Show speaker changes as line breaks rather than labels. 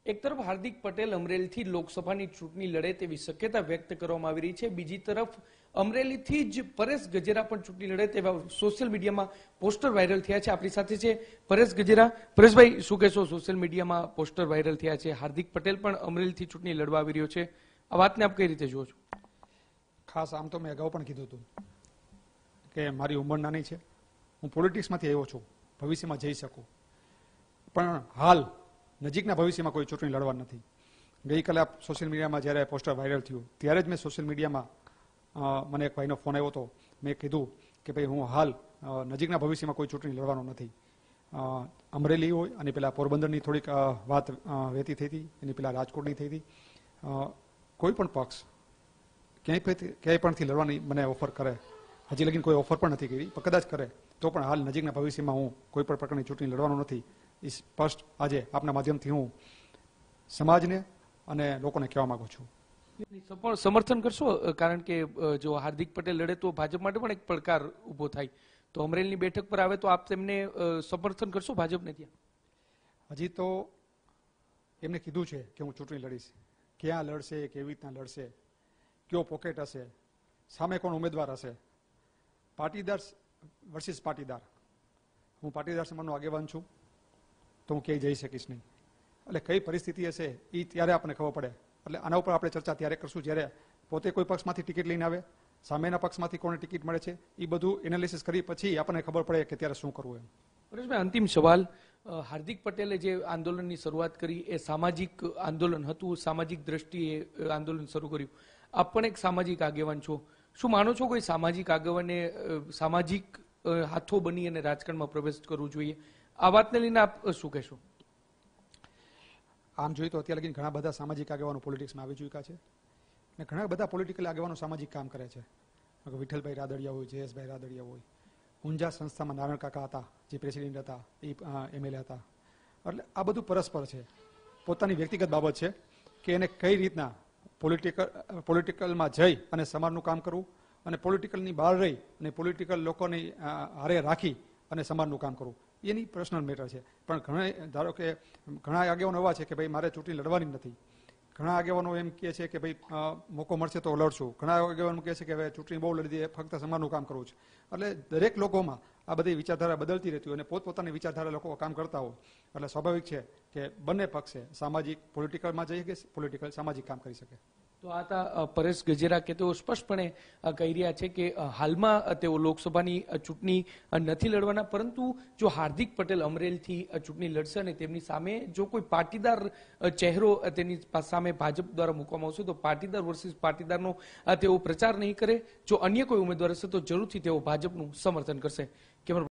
એક તરફ હાર્દિક પટેલ અમરેલીથી લોકસભાની ચૂંટણી લડે તેવી શક્યતા વ્યક્ત કરવામાં આવી રહી છે। બીજી તરફ અમરેલીથી જ પરેશ ગજેરા પણ ચૂંટણી લડે તેવા સોશિયલ મીડિયામાં પોસ્ટર વાયરલ થયા છે। આપણી સાથે છે પરેશ ગજેરા। પરેશભાઈ, શું કહેશો? સોશિયલ મીડિયામાં પોસ્ટર વાયરલ થયા છે, હાર્દિક પટેલ પણ અમરેલીથી ચૂંટણી લડવા આવી રહ્યો છે, આ વાતને આપ કઈ રીતે જુઓ છો?
ખાસ આમ તો મેં અગાઉ પણ કીધું હતું કે મારી ઉંમર નાની છે, હું પોલિટિક્સમાંથી આવ્યો છું, ભવિષ્યમાં જઈ શકું, પણ હાલ નજીકના ભવિષ્યમાં કોઈ ચૂંટણી લડવા નથી। ગઈકાલે આપ સોશિયલ મીડિયામાં જ્યારે પોસ્ટર વાયરલ થયું ત્યારે જ મેં સોશિયલ મીડિયામાં મને એક ભાઈનો ફોન આવ્યો હતો। મેં કીધું કે ભાઈ હું હાલ નજીકના ભવિષ્યમાં કોઈ ચૂંટણી લડવાનો નથી। અમરેલી હોય અને પેલા પોરબંદરની થોડીક વાત વહેતી થઈ હતી, એની પેલા રાજકોટની થઈ હતી। કોઈ પણ પક્ષ ક્યાંય પણથી લડવાની મને ઓફર કરે, હજી લગીને કોઈ ઓફર પણ નથી કરી, પણ કદાચ કરે તો પણ હાલ નજીકના ભવિષ્યમાં હું કોઈ પણ પ્રકારની ચૂંટણી લડવાનો નથી। એ સ્પષ્ટ આજે આપના માધ્યમથી હું સમાજને અને લોકોને કહેવા માંગુ છું।
સમર્થન કરશો? કારણ કે જો હાર્દિક પટેલ લડે તો ભાજપ માટે પણ એક પડકાર ઉભો થાય, તો અમરેલીની બેઠક પર આવે તો આપ તેમને સમર્થન કરશો ભાજપને? ત્યાં
હજી તો એમને કીધું છે કે હું ચૂંટણી લડીશ, ક્યાં લડશે, કેવી રીતના લડશે, કયો પોકેટ હશે, સામે કોણ ઉમેદવાર હશે, પાટીદાર વર્સિસ પાટીદાર, હું પાટીદાર સમાજનો આગેવાન છું તો હું ક્યાંય જઈ શકીશ નહીં। એટલે કઈ પરિસ્થિતિ હશે એ ત્યારે આપણને ખબર પડે। એટલે આના ઉપર આપણે ચર્ચા ત્યારે કરશું જ્યારે પોતે કોઈ પક્ષમાંથી ટિકિટ લઈને આવે, સામેના પક્ષમાંથી કોને ટિકિટ મળે છે, એ બધું એનાલિસિસ કરી પછી આપણને ખબર પડે કે ત્યારે શું કરવું એમ।
પરેશભાઈ, અંતિમ સવાલ, હાર્દિક પટેલે જે આંદોલનની શરૂઆત કરી એ સામાજિક આંદોલન હતું, સામાજિક દ્રષ્ટિએ આંદોલન શરૂ કર્યું, આપ પણ એક સામાજિક આગેવાન છો, શું માનો છો કોઈ સામાજિક આગેવાને સામાજિક હાથો બની અને રાજકારણમાં પ્રવેશ કરવું જોઈએ? આ વાતને લઈને આપ શું કહેશો?
આમ જોઈએ તો અત્યારે લગીને ઘણા બધા સામાજિક આગેવાનો પોલિટિક્સમાં આવી ચૂક્યા છે અને ઘણા બધા પોલિટિકલ આગેવાનો સામાજિક કામ કરે છે। વિઠ્ઠલભાઈ રાદડિયા હોય, જયેશભાઈ રાદડિયા હોય, ઊંઝા સંસ્થામાં નારાયણ કાકા હતા જે પ્રેસિડેન્ટ હતા, એ એમએલએ હતા। એટલે આ બધું પરસ્પર છે, પોતાની વ્યક્તિગત બાબત છે કે એને કઈ રીતના પોલિટિકલમાં જઈ અને સમાજનું કામ કરવું અને પોલિટિકલની બહાર રહી અને પોલિટિકલ લોકોની હારે રાખી અને સમાજનું કામ કરવું, એની પર્સનલ મેટર છે। પણ ઘણા, ધારો કે ઘણા આગેવાનો એવા છે કે ભાઈ મારે ચૂંટણી લડવાની નથી, ઘણા આગેવાનો એમ કહે છે કે ભાઈ મોકો મળશે તો લડશું, ઘણા આગેવાનો કહે છે કે હવે ચૂંટણી બહુ લડી દે, ફક્ત સમાજનું કામ કરવું છે। એટલે દરેક લોકોમાં આ બધી વિચારધારા બદલતી રહેતી હોય અને પોતપોતાની વિચારધારા લોકો કામ કરતા હોય, એટલે સ્વાભાવિક છે કે બંને પક્ષે સામાજિક પોલિટિકલમાં જઈ શકે, પોલિટિકલ સામાજિક કામ કરી શકે।
તો આ હતા પરેશ ગજેરા કે તેઓ સ્પષ્ટપણે કહી રહ્યા છે કે હાલમાં તેઓ લોકસભાની ચૂંટણી નથી લડવાના, પરંતુ જો હાર્દિક પટેલ અમરેલીથી ચૂંટણી લડશે અને તેમની સામે જો કોઈ પાટીદાર ચહેરો તેની સામે ભાજપ દ્વારા મૂકવામાં આવશે તો પાટીદાર વર્સિસ પાટીદારનો તેઓ પ્રચાર નહીં કરે, જો અન્ય કોઈ ઉમેદવાર હશે તો જરૂરથી તેઓ ભાજપનું સમર્થન કરશે।